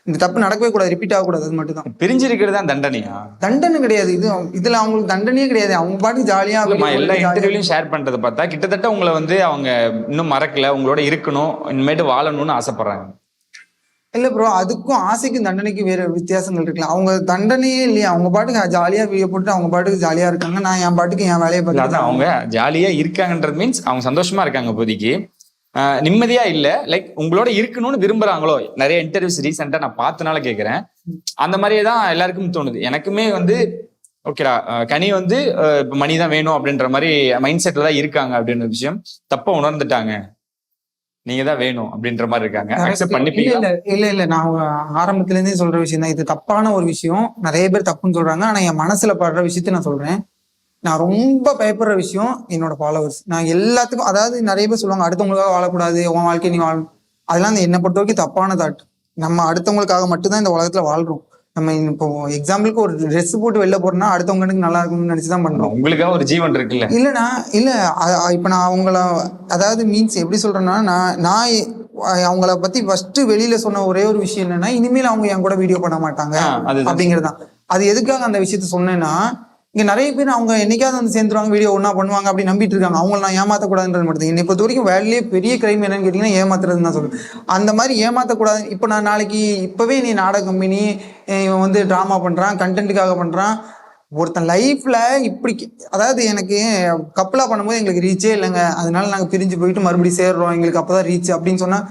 இந்த தப்பு நடக்கவே கூடாது, ரிப்பீட் ஆகக்கூடாது. அது மட்டும் தான். பிரிஞ்சிருக்கிறது தான் தண்டனையா? தண்டனை கிடையாது. இதுல அவங்களுக்கு தண்டனையே கிடையாது. அவங்க பாட்டுக்கு ஜாலியா எல்லா இன்டர்வியூலையும் ஷேர் பண்றதை பார்த்தா கிட்டத்தட்ட உங்களை வந்து அவங்க இன்னும் மறக்கல, உங்களோட இருக்கணும், இனிமேட்டு வாழணும்னு ஆசைப்படுறாங்க. இல்ல ப்ரோ, அதுக்கும் ஆசைக்கும் தண்டனைக்கு வேற வித்தியாசங்கள் இருக்கலாம். அவங்க தண்டனையே இல்லையா, அவங்க பாட்டுக்கு ஜாலியா வீடியோ போட்டு அவங்க பாட்டுக்கு ஜாலியா இருக்காங்க. நான் என் பாட்டுக்கு என் வேலையை பார்த்து. அவங்க ஜாலியா இருக்காங்கன்றது மீன்ஸ் அவங்க சந்தோஷமா இருக்காங்க இப்போதைக்கு, நிம்மதியா இல்ல. லைக் உங்களோட இருக்கணும்னு விரும்புறாங்களோ? நிறைய இன்டர்வியூஸ் ரீசெண்டா நான் பார்த்தனால கேட்கிறேன். அந்த மாதிரியே தான் எல்லாருக்கும் தோணுது. எனக்குமே வந்து ஓகேடா, கனி வந்து இப்ப மணி தான் வேணும் அப்படின்ற மாதிரி மைண்ட் செட்ல தான் இருக்காங்க அப்படின்ற விஷயம் தப்பா உணர்ந்துட்டாங்க, நீங்க தான் வேணும் அப்படின்ற மாதிரி இருக்காங்க. அக்செப்ட் பண்ணிப்பீங்க? இல்ல நான் ஆரம்பத்துல இருந்தே சொல்ற விஷயம் தான், இது தப்பான ஒரு விஷயம். நிறைய பேர் தப்புன்னு சொல்றாங்க. ஆனா என் மனசுல படுற விஷயத்த நான் சொல்றேன். நான் ரொம்ப பயப்படுற விஷயம் என்னோட ஃபாலோவர்ஸ். நான் எல்லாத்துக்கும், அதாவது நிறைய பேர் சொல்லுவாங்க அடுத்தவங்களுக்காக வாழக்கூடாது, உன் வாழ்க்கை நீ வாழணும். அதெல்லாம் என்னை பொறுத்த வரைக்கும் தப்பான தாட். நம்ம அடுத்தவங்களுக்காக மட்டும்தான் இந்த உலகத்துல வாழ்றோம். நம்ம இப்போ எக்ஸாம்பிளுக்கு ஒரு ட்ரெஸ் போட்டு வெளில போறோம்னா அடுத்தவங்களுக்கு நல்லா இருக்கும்னு நினைச்சுதான் பண்றோம். உங்களுக்காக ஒரு ஜீவன் இருக்குல்ல? இல்லைண்ணா, இல்ல இப்ப நான் அவங்கள, அதாவது மீன்ஸ் எப்படி சொல்றேன்னா, நான் அவங்கள பத்தி ஃபர்ஸ்ட் வெளியில சொன்ன ஒரே ஒரு விஷயம் என்னன்னா, இனிமேல் அவங்க என் கூட வீடியோ பண்ண மாட்டாங்க அப்படிங்கிறதுதான். அது எதுக்காக அந்த விஷயத்த சொன்னேன்னா, இங்க நிறைய பேர் அவங்க என்னைக்காவது வந்து சேர்ந்துருவாங்க, வீடியோ ஒன்னா பண்ணுவாங்க அப்படி நம்பிட்டு இருக்காங்க. அவங்களை நான் ஏமாத்தக்கூடாதுன்றது மட்டும். என்னை பொறுத்த வரைக்கும் வேலையிலேயே பெரிய கிரைம் என்னன்னு கேட்டீங்கன்னா ஏமாத்துறதுன்னு தான் சொல்லுவேன். அந்த மாதிரி ஏமாத்தக்கூடாது. இப்போ நான் நாளைக்கு இப்பவே நீ நாடக கம்பெனி, இவன் வந்து ட்ராமா பண்றான், கண்டென்ட்டுக்காக பண்றான், ஒருத்தன் லைஃப்ல இப்படி, அதாவது எனக்கு கப்பலா பண்ணும்போது எங்களுக்கு ரீச்சே இல்லைங்க, அதனால நாங்க பிரிஞ்சு போயிட்டு மறுபடியும் சேர்றோம், எங்களுக்கு அப்பதான் ரீச் அப்படின்னு சொன்னா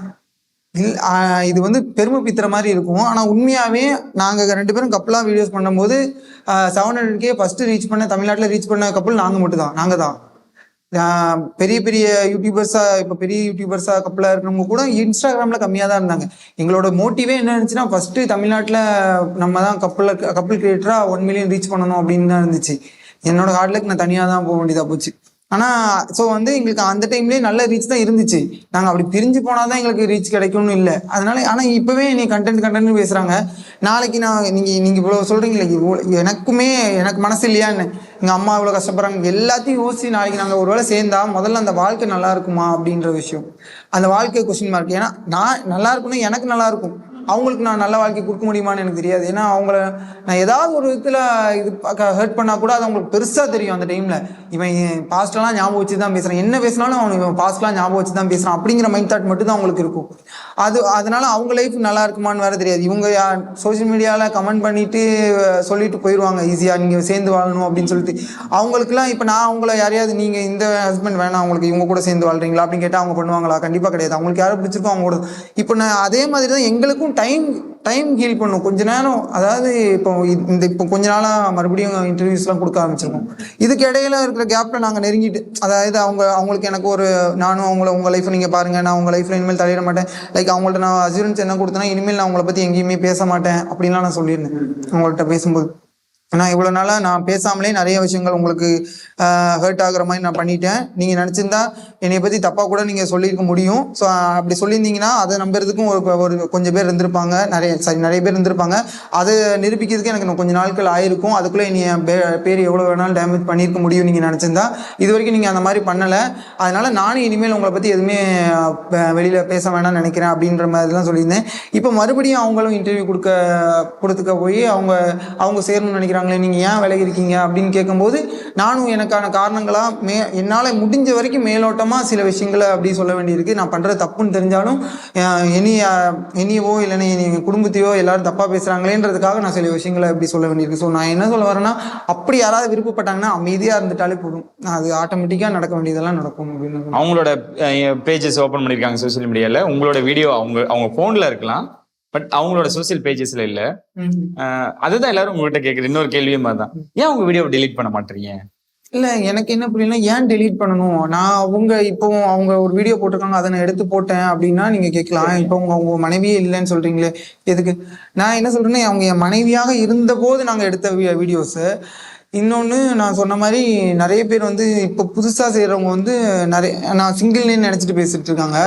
இது வந்து பெருமை பித்துற மாதிரி இருக்கும். ஆனா உண்மையாவே நாங்க 2 பேரும் கப்பலா வீடியோஸ் பண்ணும்போது 700K ஃபர்ஸ்ட் ரீச் பண்ண, தமிழ்நாட்டுல ரீச் பண்ண கப்பல் நாங்க தான். பெரிய பெரிய யூடியூபர்ஸா, இப்ப பெரிய யூடியூபர்ஸா கப்பலா இருக்கிறவங்க கூட இன்ஸ்டாகிராம்ல கம்மியா தான் இருந்தாங்க. எங்களோட மோட்டிவே என்ன இருந்துச்சுன்னா, ஃபர்ஸ்ட் தமிழ்நாட்டுல நம்ம தான் கப்பல் கிரியேட்டரா 1 மில்லியன் ரீச் பண்ணணும் அப்படின்னு தான் இருந்துச்சு. என்னோட ஹார்ட் லக் நான் தனியா தான் போக வேண்டியதா போச்சு. ஆனா ஸோ வந்து எங்களுக்கு அந்த டைம்லயே நல்ல ரீச் தான் இருந்துச்சு. நாங்க அப்படி பிரிஞ்சு போனாதான் எங்களுக்கு ரீச் கிடைக்கும்னு இல்லை. அதனால ஆனா இப்பவே நீ கண்டென்ட் பேசுறாங்க. நாளைக்கு நீங்க இவ்வளவு சொல்றீங்களே, எனக்கு மனசு இல்லையா, எங்க அம்மா இவ்வளவு கஷ்டப்படுறாங்க, எல்லாத்தையும் யோசிச்சு நாளைக்கு நாங்க ஒருவேளை சேர்ந்தா முதல்ல அந்த வாழ்க்கை நல்லா இருக்குமா அப்படின்ற விஷயம், அந்த வாழ்க்கை கொஸ்டின் மார்க். ஏன்னா நான் நல்லா இருக்கணும், எனக்கு நல்லா இருக்கும், அவங்களுக்கு நான் நல்ல வாழ்க்கை கொடுக்க முடியுமான்னு எனக்கு தெரியாது. ஏன்னா அவங்கள நான் ஏதாவது ஒரு விதத்துல இது ஹர்ட் பண்ணா கூட அது அவங்களுக்கு பெருசா தெரியும். அந்த டைம்ல இவன் பாஸ்ட்லாம் ஞாபகம் வச்சு தான் பேசுறான், என்ன பேசினாலும் அவன் இவன் பாஸ்ட்லாம் ஞாபகம் வச்சு தான் பேசுறான் அப்படிங்கிற மைண்ட் தாட் மட்டும் தான் அவங்களுக்கு இருக்கும். அதனால அவங்க லைஃப் நல்லா இருக்குமான்னு வேற தெரியாது. இவங்க சோசியல் மீடியால கமெண்ட் பண்ணிட்டு சொல்லிட்டு போயிடுவாங்க ஈஸியா, நீங்க சேர்ந்து வாழணும் அப்படின்னு சொல்லிட்டு. அவங்களுக்குலாம் இப்ப நான் அவங்கள யாரையாவது நீங்க இந்த ஹஸ்பண்ட் வேணாம் அவங்களுக்கு, இவங்க கூட சேர்ந்து வாழ்றீங்களா அப்படின்னு கேட்டா அவங்க பண்ணுவாங்களா? கண்டிப்பா கிடையாது. அவங்களுக்கு யாரும் பிடிச்சிருக்கோம் அவங்க கூட. இப்போ நான் அதே மாதிரி தான் எங்களுக்கும் டைம் ஹீல் பண்ணும் கொஞ்ச நேரம். அதாவது இப்போ கொஞ்ச நாளா மறுபடியும் இன்டர்வியூஸ்லாம் கொடுக்க ஆரம்பிச்சிருக்கோம். இதுக்கு இடையில இருக்கிற கேப்ல நாங்கள் நெருங்கிட்டு, அதாவது அவங்களுக்கு எனக்கு ஒரு, நானும் உங்க லைஃப் நீங்க பாருங்க, நான் உங்க லைஃப்ல இனிமேல் தலையிட மாட்டேன், லைக் அவங்கள்ட்ட நான் அசூரன்ஸ் என்ன கொடுத்தேன்னா, இனிமேல் நான் உங்களை பத்தி எங்கேயுமே பேச மாட்டேன் அப்படின்லாம் நான் சொல்லியிருந்தேன் அவங்கள்ட்ட பேசும்போது. நான் இவ்வளோ நாளாக நான் பேசாமலே நிறைய விஷயங்கள் உங்களுக்கு ஹர்ட் ஆகுற மாதிரி நான் பண்ணிட்டேன். நீங்கள் நினச்சிருந்தா என்னை பற்றி தப்பாக கூட நீங்கள் சொல்லியிருக்க முடியும். ஸோ அப்படி சொல்லியிருந்தீங்கன்னா அதை நம்புறதுக்கும் ஒரு கொஞ்சம் பேர் இருந்திருப்பாங்க, நிறைய பேர் இருந்திருப்பாங்க. அதை நிரூபிக்கிறதுக்கு எனக்கு கொஞ்சம் நாட்கள் ஆயிருக்கும். அதுக்குள்ளே நீ என் பேர் எவ்வளோ வேணாலும் டேமேஜ் பண்ணியிருக்க முடியும் நீங்கள் நினச்சிருந்தா. இது வரைக்கும் நீங்கள் அந்த மாதிரி பண்ணலை. அதனால் நானும் இனிமேல் உங்களை பற்றி எதுவுமே வெளியில் பேச வேணாம்னு நினைக்கிறேன் அப்படின்ற மாதிரி தான் சொல்லியிருந்தேன். இப்போ மறுபடியும் அவங்களும் இன்டர்வியூ கொடுத்துக்க போய் அவங்க சேரணும்னு நினைக்கிறாங்களே, நீங்கள் ஏன் விலகி இருக்கீங்க அப்படின்னு கேட்கும்போது நானும் எனக்கான காரணங்களாக என்னால் முடிஞ்ச வரைக்கும் மேலோட்டமாக சில விஷயங்களை அப்படி சொல்ல வேண்டியிருக்கு. நான் பண்ணுறது தப்புன்னு தெரிஞ்சாலும் என்னையவோ இல்லைன்னா எங்கள் குடும்பத்தையோ எல்லாரும் தப்பாக பேசுகிறாங்களேன்றதுக்காக நான் சில விஷயங்களை அப்படி சொல்ல வேண்டியிருக்கு. ஸோ நான் என்ன சொல்ல வரேன்னா, அப்படி யாராவது விருப்பப்பட்டாங்கன்னா அமைதியாக இருந்துட்டாலே போதும், அது ஆட்டோமேட்டிக்காக நடக்க வேண்டியதெல்லாம் நடக்கும் அப்படின்னு. அவங்களோட பேஜஸ் ஓப்பன் பண்ணியிருக்காங்க சோசியல் மீடியாவில். உங்களோட வீடியோ அவங்க ஃபோனில் இருக்கலாம், பட் அவங்களோட சோசியல் பேஜஸ்ல இல்ல. அதுதான் எல்லாரும் உங்ககிட்ட கேட்குற இன்னொரு கேள்வியும் தான், ஏன் உங்க வீடியோ டெலீட் பண்ண மாட்டீங்க? இல்ல எனக்கு என்ன புரியல, ஏன் டெலீட் பண்ணணும்? நான் அவங்க ஒரு வீடியோ போட்டிருக்காங்க, அதை நான் எடுத்து போட்டேன் அப்படின்னா நீங்க கேட்கலாம். இப்போ உங்க மனைவியே இல்லைன்னு சொல்றீங்களே, எதுக்கு? நான் என்ன சொல்றேன்னா, அவங்க என் மனைவியாக இருந்த போது நாங்க எடுத்த வீடியோஸ். இன்னொன்று நான் சொன்ன மாதிரி நிறைய பேர் வந்து இப்போ புதுசாக செய்கிறவங்க வந்து நான் சிங்கிள்னு நினச்சிட்டு பேசிட்டு இருக்காங்க.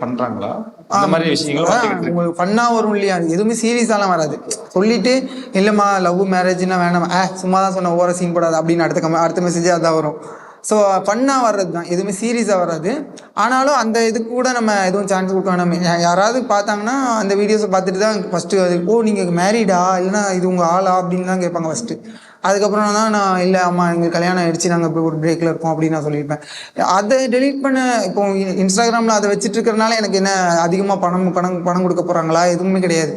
பண்ணுறாங்களா அந்த மாதிரி விஷயங்கள்? உங்களுக்கு ஃபன்னாக வரும் இல்லையா, எதுவுமே சீரியஸாலாம் வராது. சொல்லிட்டு இல்லைம்மா லவ் மேரேஜ்னா வேணாம், சும்மா தான் சொன்ன ஓவர சீன் போடாது அப்படின்னு அடுத்த மெசேஜே அதான் வரும். ஸோ ஃபன்னாக வர்றது தான், எதுவுமே சீரியஸாக வராது. ஆனாலும் அந்த இதுக்கு கூட நம்ம எதுவும் சான்ஸ் கொடுக்க வேணாம். யாராவது பார்த்தாங்கன்னா அந்த வீடியோஸை பார்த்துட்டு தான் ஃபஸ்ட்டு அது நீங்கள் மேரீடா இல்லைன்னா இது உங்கள் ஆளா அப்படின்னு தான் கேட்பாங்க ஃபஸ்ட்டு. அதுக்கப்புறம் தான் நான் இல்லை அம்மா எங்களுக்கு கல்யாணம் ஆயிடுச்சு, நாங்கள் இப்போ ஒரு பிரேக்கில் இருக்கோம் அப்படின்னு நான் சொல்லியிருப்பேன். அதை டெலீட் பண்ண இப்போ இன்ஸ்டாகிராமில் அதை வச்சுட்டு இருக்கிறனால எனக்கு என்ன அதிகமாக பணம் கொடுக்க போகிறாங்களா? எதுவுமே கிடையாது.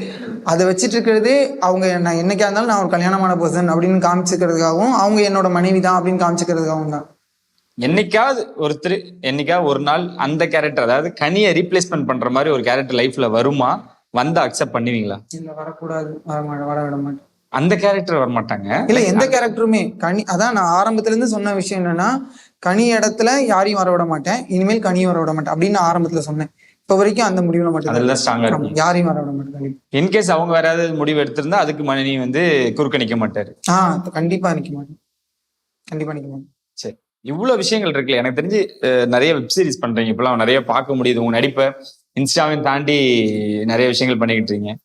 அதை வச்சுட்டு இருக்கிறதே அவங்க நான் என்னைக்கா இருந்தாலும் நான் ஒரு கல்யாணமான பர்சன் அப்படின்னு காமிச்சிக்கிறதுக்காகவும், அவங்க என்னோட மனைவி தான் அப்படின்னு காமிச்சிக்கிறதுக்காகவும் தான். என்னைக்காவது ஒரு நாள் அந்த கேரக்டர், அதாவது கனியை ரீப்ளேஸ்மெண்ட் பண்ற மாதிரி ஒரு கேரக்டர் லைஃப்ல வருமா? வந்து அக்செப்ட் பண்ணுவீங்களா? இல்லை, வரக்கூடாது, வர விட மாட்டேன். அந்த கேரக்டர் வரமாட்டாங்க. இல்ல, எந்த கேரக்டருமே கனி, அதான் நான் ஆரம்பத்துல இருந்து சொன்ன விஷயம் என்னன்னா, கனி இடத்துல யாரையும் வர விட மாட்டேன், இனிமேல் கனியும் வர விட மாட்டேன் அப்படின்னு ஆரம்பத்துல சொன்னேன். இப்ப வரைக்கும் அந்த முடிவுல மட்டும் யாரையும் வர விட மாட்டேன். இன்கேஸ் அவங்க வேற ஏதாவது முடிவு எடுத்திருந்தா அதுக்கு மணி வந்து குறுக்க நிக்க மாட்டாரு. கண்டிப்பா நிக்க மாட்டேன், கண்டிப்பா நிக்க மாட்டேன். சரி, இவ்வளவு விஷயங்கள் இருக்குல்ல. எனக்கு தெரிஞ்சு நிறைய வெப் சீரிஸ் பண்றீங்க, இப்பெல்லாம் நிறைய பார்க்க முடியுது. உங்க நடிப்பை இன்ஸ்டாவையும் தாண்டி நிறைய விஷயங்கள் பண்ணிக்கிட்டு இருக்கீங்க.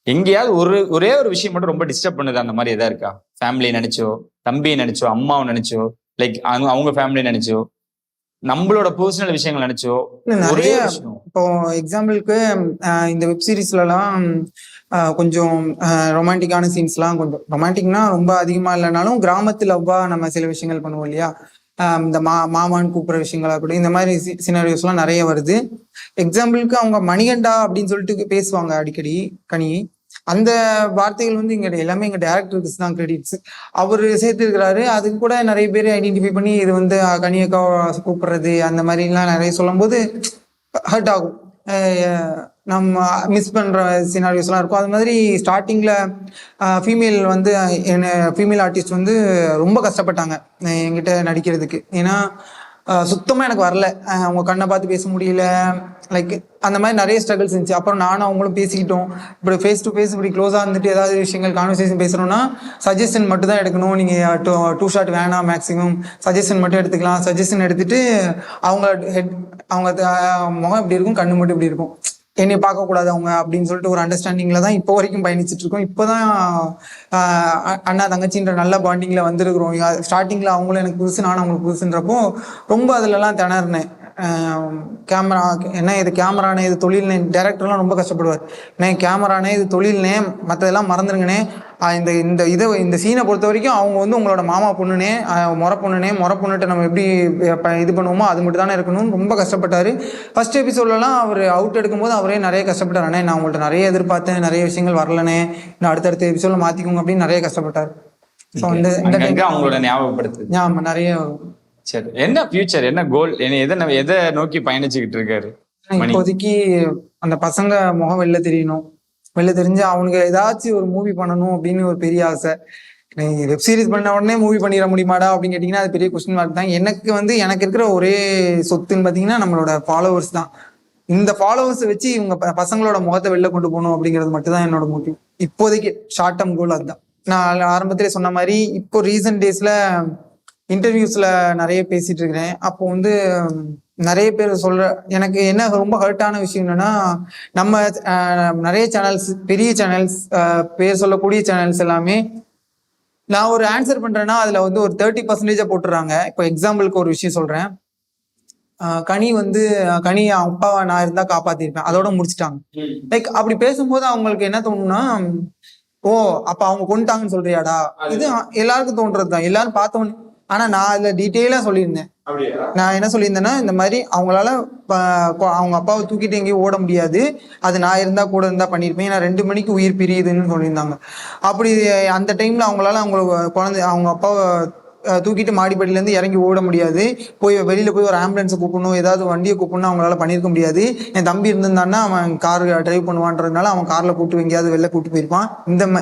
எங்கேயாவது ஒரே ஒரு விஷயம் மட்டும் ரொம்ப டிஸ்டர்ப் பண்ணுது, அந்த மாதிரி எதாவது இருக்கா? ஃபேமிலியை நினைச்சோ, தம்பியை நினைச்சோ, அம்மாவை நினைச்சோ, லைக் அவங்க ஃபேமிலியை நினைச்சோ, நம்மளோட பர்சனல் விஷயங்கள் நினைச்சோ? நிறைய. இப்போ எக்ஸாம்பிளுக்கு இந்த வெப் சீரிஸ்லாம் கொஞ்சம் ரொமான்டிக்கான சீன்ஸ்லாம், கொஞ்சம் ரொமான்டிக்னா ரொம்ப அதிகமா இல்லைனாலும் கிராமத்து லவ்வா நம்ம சில விஷயங்கள் பண்ணுவோம் இல்லையா, இந்த மாமான்னு கூப்பிடுற விஷயங்களா கூட, இந்த மாதிரி சினாரியோஸ்லாம் நிறைய வருது. எக்ஸாம்பிளுக்கு அவங்க மணிகண்டா அப்படின்னு சொல்லிட்டு பேசுவாங்க அடிக்கடி கனி. அந்த வார்த்தைகள் வந்து எல்லாமே எங்க டைரக்டருக்கு தான் கிரெடிட்ஸ். அவர் சேர்த்துருக்கிறாரு. அதுக்கு கூட நிறைய பேர் ஐடென்டிஃபை பண்ணி இது வந்து கனியக்கா கூப்பிடுறது அந்த மாதிரிலாம் நிறைய சொல்லும் போது ஹர்ட் ஆகும். நம்ம மிஸ் பண்ற சினாரியோஸ்லாம் இருக்கும். அது மாதிரி ஸ்டார்டிங்ல ஃபீமேல் வந்து ஃபீமேல் ஆர்டிஸ்ட் வந்து ரொம்ப கஷ்டப்பட்டாங்க என்கிட்ட நடிக்கிறதுக்கு. ஏன்னா சுத்தமா எனக்கு வரல, அவங்க கண்ணை பார்த்து பேச முடியல, லைக் அந்த மாதிரி நிறைய ஸ்ட்ரகிள்ஸ் இருந்துச்சு. அப்புறம் நானும் அவங்களும் பேசிக்கிட்டோம். இப்படி ஃபேஸ் டு ஃபேஸ் இப்படி க்ளோஸாக இருந்துட்டு ஏதாவது விஷயங்கள் கான்வர்சேஷன் பேசுகிறோம்னா சஜஷன் மட்டும் தான் எடுக்கணும். நீங்கள் டூ ஷாட் வேணாம், மேக்ஸிமம் சஜஷன் மட்டும் எடுத்துக்கலாம். சஜஷன் எடுத்துட்டு அவங்க முகம் இப்படி இருக்கும், கண்ணு மட்டும் இப்படி இருக்கும், என்னை பார்க்கக்கூடாது அவங்க அப்படின்னு சொல்லிட்டு ஒரு அண்டர்ஸ்டாண்டிங்ல தான் இப்போ வரைக்கும் பயணிச்சுட்டு இருக்கோம். இப்போதான் அண்ணா தங்கச்சின்ற நல்ல பாண்டிங்ல வந்திருக்கிறோம். ஸ்டார்டிங்ல அவங்களும் எனக்கு புதுசு, நானும் அவங்களுக்கு புதுசுன்றப்போ ரொம்ப அதுலலாம் திணறினேன். கேமரா என்ன, இது கேமரானே, இது தொழில்னே. டைரக்டர்லாம் ரொம்ப கஷ்டப்படுவார். நான் கேமரானே, இது தொழில்னே, மற்றதெல்லாம் மறந்துருங்கண்ணே. இந்த சீனை பொறுத்த வரைக்கும் அவங்க வந்து உங்களோட மாமா பொண்ணுனே, முறை பொண்ணுட்டு நம்ம எப்படி இது பண்ணுவோமோ அது மட்டும் தானே இருக்கணும். ரொம்ப கஷ்டப்பட்டாரு. ஃபர்ஸ்ட் எபிசோட்லலாம் அவர் அவுட் எடுக்கும்போது அவரே நிறைய கஷ்டப்பட்டார். அண்ணே நான் உங்கள்கிட்ட நிறைய எதிர்பார்த்தேன், நிறைய விஷயங்கள் வரலனே, நான் அடுத்தடுத்த எபிசோட்ல மாத்திக்கோங்க அப்படின்னு நிறைய கஷ்டப்பட்டார். அவங்களோட ஞாபகப்படுத்து நிறைய. சரி, என்ன ஃபியூச்சர், என்ன கோல், எதை நோக்கி பயணிச்சுக்கிட்டு இருக்காரு? இப்போதைக்கு அந்த பசங்க முகம் வெளில தெரியணும், வெளில தெரிஞ்சு அவனுக்கு ஏதாச்சும் ஒரு மூவி பண்ணணும் அப்படின்னு ஒரு பெரிய ஆசை. வெப் சீரிஸ் பண்ண உடனே மூவி பண்ணிட முடியுமாடா அப்படின்னு கேட்டீங்கன்னா அது பெரிய கொஸ்டின் மார்க் தான். எனக்கு இருக்கிற ஒரே சொத்துன்னு பாத்தீங்கன்னா நம்மளோட ஃபாலோவர்ஸ் தான். இந்த ஃபாலோவர்ஸை வச்சு இவங்க பசங்களோட முகத்தை வெளில கொண்டு போகணும் அப்படிங்கிறது மட்டும் தான் என்னோட மோட்டிவ். இப்போதைக்கு ஷார்ட் டேர்ம் கோல் அதுதான். நான் ஆரம்பத்திலே சொன்ன மாதிரி இப்போ ரீசன்ட் டேஸ்ல இன்டர்வியூஸ்ல நிறைய பேசிட்டு இருக்கிறேன். அப்போ வந்து நிறைய பேர் எனக்கு என்ன ரொம்ப ஹர்ட்டான விஷயம் என்னன்னா, நம்ம நிறைய சேனல்ஸ், பெரிய சேனல்ஸ், பேர் சொல்லக்கூடிய சேனல்ஸ் எல்லாமே நான் ஒரு ஆன்சர் பண்றேன்னா அதுல வந்து ஒரு 30% போட்டுறாங்க. இப்போ எக்ஸாம்பிளுக்கு ஒரு விஷயம் சொல்றேன். கனி அப்பாவை நான் இருந்தா காப்பாத்திருப்பேன், அதோட முடிச்சிட்டாங்க. லைக் அப்படி பேசும்போது அவங்களுக்கு என்ன தோணும்னா, ஓ அப்ப அவங்க கொண்டுட்டாங்கன்னு சொல்றியாடா, இது எல்லாருக்கும் தோன்றதுதான், எல்லாரும் பார்த்தோன்னு. ஆனா நான் அதுல டீட்டெயிலா சொல்லியிருந்தேன். நான் என்ன சொல்லியிருந்தேன்னா, இந்த மாதிரி அவங்களால அவங்க அப்பாவை தூக்கிட்டு எங்கேயும் ஓட முடியாது, அது நான் இருந்தா கூட இருந்தா பண்ணியிருப்பேன், ஏன்னா 2 மணிக்கு உயிர் பிரியுதுன்னு சொல்லியிருந்தாங்க. அப்படி அந்த டைம்ல அவங்களால அவங்க அப்பாவை தூக்கிட்டு மாடிப்படியிலேருந்து இறங்கி ஓட முடியாது, வெளியில போய் ஒரு ஆம்புலன்ஸை கூப்பிடணும், ஏதாவது வண்டியை கூப்பிடணும் அவங்களால பண்ணியிருக்க முடியாது. என் தம்பி இருந்திருந்தான்னா அவன் கார் டிரைவ் பண்ணுவான்றதுனால அவன் கார்ல கூப்பிட்டு எங்கேயாவது வெளில கூப்பிட்டு போயிருப்பான்.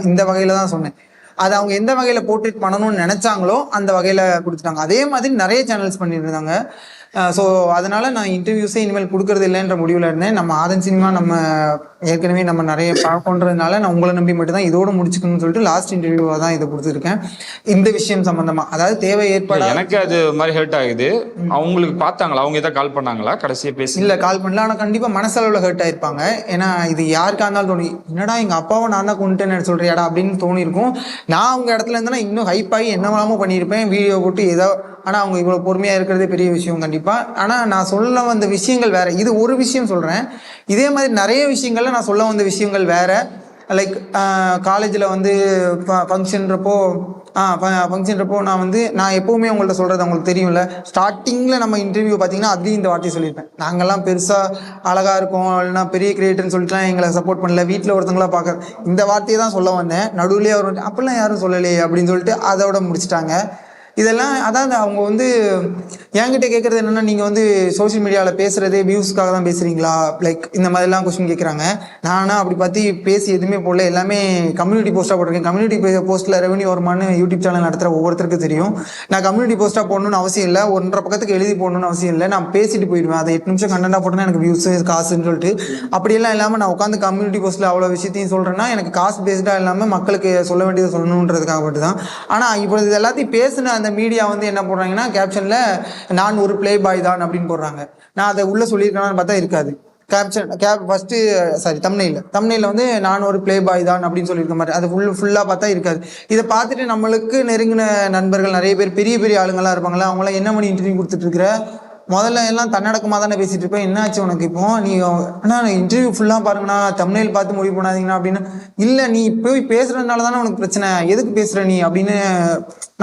இந்த வகையில தான் சொன்னேன். அது அவங்க எந்த வகையில போர்ட்ரேட் பண்ணணும்னு நினைச்சாங்களோ அந்த வகையில கொடுத்துட்டாங்க. அதே மாதிரி நிறைய சேனல்ஸ் பண்ணிட்டு இருந்தாங்க. ஸோ அதனால நான் இன்டர்வியூஸே இனிமேல் கொடுக்கறது இல்லைன்ற முடிவில் இருந்தேன். நம்ம ஆதன் சினிமா நம்ம ஏற்கனவே நம்ம நிறைய பார்க்கறதுனால நான் உங்களை நம்பி மட்டும்தான் இதோட முடிச்சுக்கணும்னு சொல்லிட்டு லாஸ்ட் இன்டர்வியூவாக தான் இதை கொடுத்துருக்கேன். இந்த விஷயம் சம்பந்தமா, அதாவது தேவை ஏற்பட எனக்கு அது மாதிரி ஹர்ட் ஆகுது. அவங்களுக்கு பார்த்தாங்களா, அவங்க எதாவது கால் பண்ணாங்களா கடைசியா பேசி? இல்லை, கால் பண்ணல. ஆனால் கண்டிப்பாக மனசளவில் ஹர்ட் ஆயிருப்பாங்க. ஏன்னா இது யாருக்கா இருந்தாலும் தோணி, என்னடா எங்கள் அப்பாவை நான் தான் கொண்டுட்டேன்னு சொல்றியாடா அப்படின்னு தோணியிருக்கும். நான் அவங்க இடத்துல இருந்தேன்னா இன்னும் ஹைப்பாகி என்னவெல்லாமோ பண்ணியிருப்பேன், வீடியோ போட்டு ஏதோ. ஆனால் அவங்க இவ்வளோ பொறுமையாக இருக்கிறதே பெரிய விஷயம் கண்டிப்பாக. ஆனால் நான் சொல்ல வந்த விஷயங்கள் வேற. இது ஒரு விஷயம் சொல்கிறேன். இதே மாதிரி நிறைய விஷயங்கள்ல நான் சொல்ல வந்த விஷயங்கள் வேற. லைக் காலேஜில் வந்து ஃபங்க்ஷன்றப்போ நான் எப்போவுமே உங்கள்ட்ட சொல்கிறது அவங்களுக்கு தெரியும்ல, ஸ்டார்டிங்கில் நம்ம இன்டர்வியூ பார்த்தீங்கன்னா அதுலேயும் இந்த வார்த்தையை சொல்லியிருப்பேன். நாங்கள்லாம் பெருசாக அழகாக இருக்கோம், இல்லைனா பெரிய கிரியேட்டர்னு சொல்லிட்டுலாம் எங்களை சப்போர்ட் பண்ணல, வீட்டில் ஒருத்தங்களா பார்க்க, இந்த வார்த்தையை தான் சொல்ல வந்தேன். நடுவுலேயே அவர் அப்படிலாம் யாரும் சொல்லலையே அப்படின்னு சொல்லிட்டு அதோட முடிச்சிட்டாங்க. இதெல்லாம் அதாவது அவங்க வந்து என்கிட்ட கேட்குறது என்னென்னா, நீங்கள் வந்து சோஷியல் மீடியாவில் பேசுகிறதே வியூஸ்க்காக தான் பேசுகிறீங்களா, லைக் இந்த மாதிரிலாம் கொஸ்டின் கேட்குறாங்க. நானும் அப்படி பார்த்து பேசி எதுவுமே போடல, எல்லாமே கம்யூனிட்டி போஸ்ட்டாக போட்டிருக்கேன். கம்யூனிட்டி போஸ்ட்டில் ரெவன்யூ வருமானு யூடியூப் சேனல் நடத்துகிற ஒவ்வொருத்தருக்கும் தெரியும். நான் கம்யூனிட்டி போஸ்ட்டாக போடணும்னு அவசியம் இல்லை, 1.5 பக்கத்துக்கு எழுதி போடணும்னு அவசியம் இல்லை. நான் பேசிட்டு போயிடுவேன். அதை 8 நிமிஷம் கண்டென்ட்டாக போட்டோன்னா எனக்கு வியூஸு காசுன்னு சொல்லிட்டு அப்படியெல்லாம் இல்லாமல் நான் உட்காந்து கம்யூனிட்டி போஸ்ட்டில் அவ்வளோ விஷயத்தையும் சொல்கிறேன்னா எனக்கு காசு பேஸ்டாக இல்லாமல் மக்களுக்கு சொல்ல வேண்டியதை சொல்லணுன்றதுக்காக மட்டும் தான். ஆனால் இப்போ இது எல்லாத்தையும் பேசுன அந்த மீடியா வந்து என்ன போடுறாங்கன்னா, கேப்ஷன்ல நான் ஒரு பிளே பாய் தான் அப்படின்னு போடுறாங்க. நான் அதை உள்ள சொல்லியிருக்கேன்னு பார்த்தா இருக்காது. தம்ப்நெயில்ல வந்து நான் ஒரு பிளே பாய் தான் அப்படின்னு சொல்லியிருக்க மாதிரி அது ஃபுல்லாக பார்த்தா இருக்காது. இதை பார்த்துட்டு நம்மளுக்கு நெருங்கின நண்பர்கள் நிறைய பேர், பெரிய பெரிய ஆளுங்கள்லாம் இருப்பாங்களா, அவங்களாம் என்ன பண்ணி இன்டர்வியூ கொடுத்துட்டு இருக்கிற, முதல்ல எல்லாம் தன்னடக்கமாக தானே பேசிட்டு இருப்பேன், என்ன ஆச்சு உனக்கு இப்போ, நீ அண்ணா இன்டர்வியூ ஃபுல்லாக பாருங்கண்ணா, தம்ப்நெயில் பார்த்து முடிவு பண்ணாதீங்கண்ணா அப்படின்னு. இல்லை, நீ போய் பேசுறதுனால தானே உனக்கு பிரச்சனை, எதுக்கு பேசுற நீ அப்படின்னு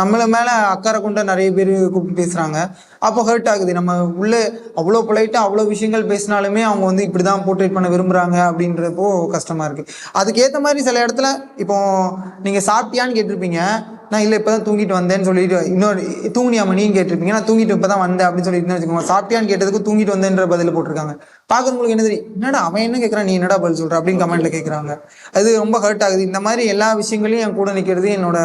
நம்மள மேலே அக்கறை கொண்ட நிறைய பேர் கூப்பிட்டு பேசுகிறாங்க. அப்போ ஹர்ட் ஆகுது. நம்ம உள்ளே அவ்வளோ பொலைட்டாக அவ்வளோ விஷயங்கள் பேசினாலுமே அவங்க வந்து இப்படி தான் போர்ட்ரேட் பண்ண விரும்புகிறாங்க அப்படின்றப்போ கஷ்டமாக இருக்குது. அதுக்கேற்ற மாதிரி சில இடத்துல இப்போ நீங்கள் சாப்பிட்டியான்னு கேட்டிருப்பீங்க, நான் இல்லை இப்போ தான் தூங்கிட்டு வந்தேன்னு சொல்லிட்டு, இன்னொரு தூங்கினியாம நீங்க கேட்டிருப்பீங்க, நான் தூங்கிட்டு இப்போ தான் வந்தேன் அப்படின்னு சொல்லிட்டு வச்சுக்கோங்க. சாப்பிட்டியான்னு கேட்டதுக்கு தூங்கிட்டு வந்தேன்ற பதில் போட்டிருக்காங்க. பார்க்குறவங்களுக்கு என்ன தெரியும், என்னடா அவன் என்ன கேட்குறான், நீ என்னடா பதில் சொல்கிற அப்படின்னு கமெண்ட்ல கேட்குறாங்க. அது ரொம்ப ஹர்ட் ஆகுது. இந்த மாதிரி எல்லா விஷயங்களையும் என் கூட நிற்கிறது என்னோட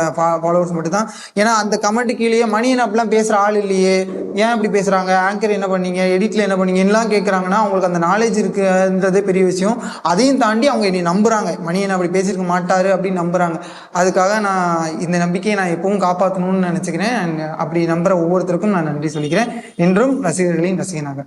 ஃபாலோவர்ஸ் மட்டும் தான். ஏன்னா அந்த கமெண்ட் கீழேயே மணியன் அப்படிலாம் பேசுகிற ஆள் இல்லையே, ஏன் இப்படி பேசுகிறாங்க, ஆங்கர் என்ன பண்ணீங்க, எடிட்டில் என்ன பண்ணீங்க எல்லாம் கேட்குறாங்கன்னா அவங்களுக்கு அந்த நாலேஜ் இருக்குன்றதே பெரிய விஷயம். அதையும் தாண்டி அவங்க என்னை நம்புகிறாங்க, மணியன் அப்படி பேசியிருக்க மாட்டாரு அப்படின்னு நம்புகிறாங்க. அதுக்காக நான் இந்த நம்பிக்கையை நான் எப்பவும் காப்பாற்றணும்னு நினச்சிக்கிறேன். அப்படி நம்புகிற ஒவ்வொருத்தருக்கும் நான் நன்றி சொல்லிக்கிறேன். என்றும் ரசிகர்களின் ரசிகனாக.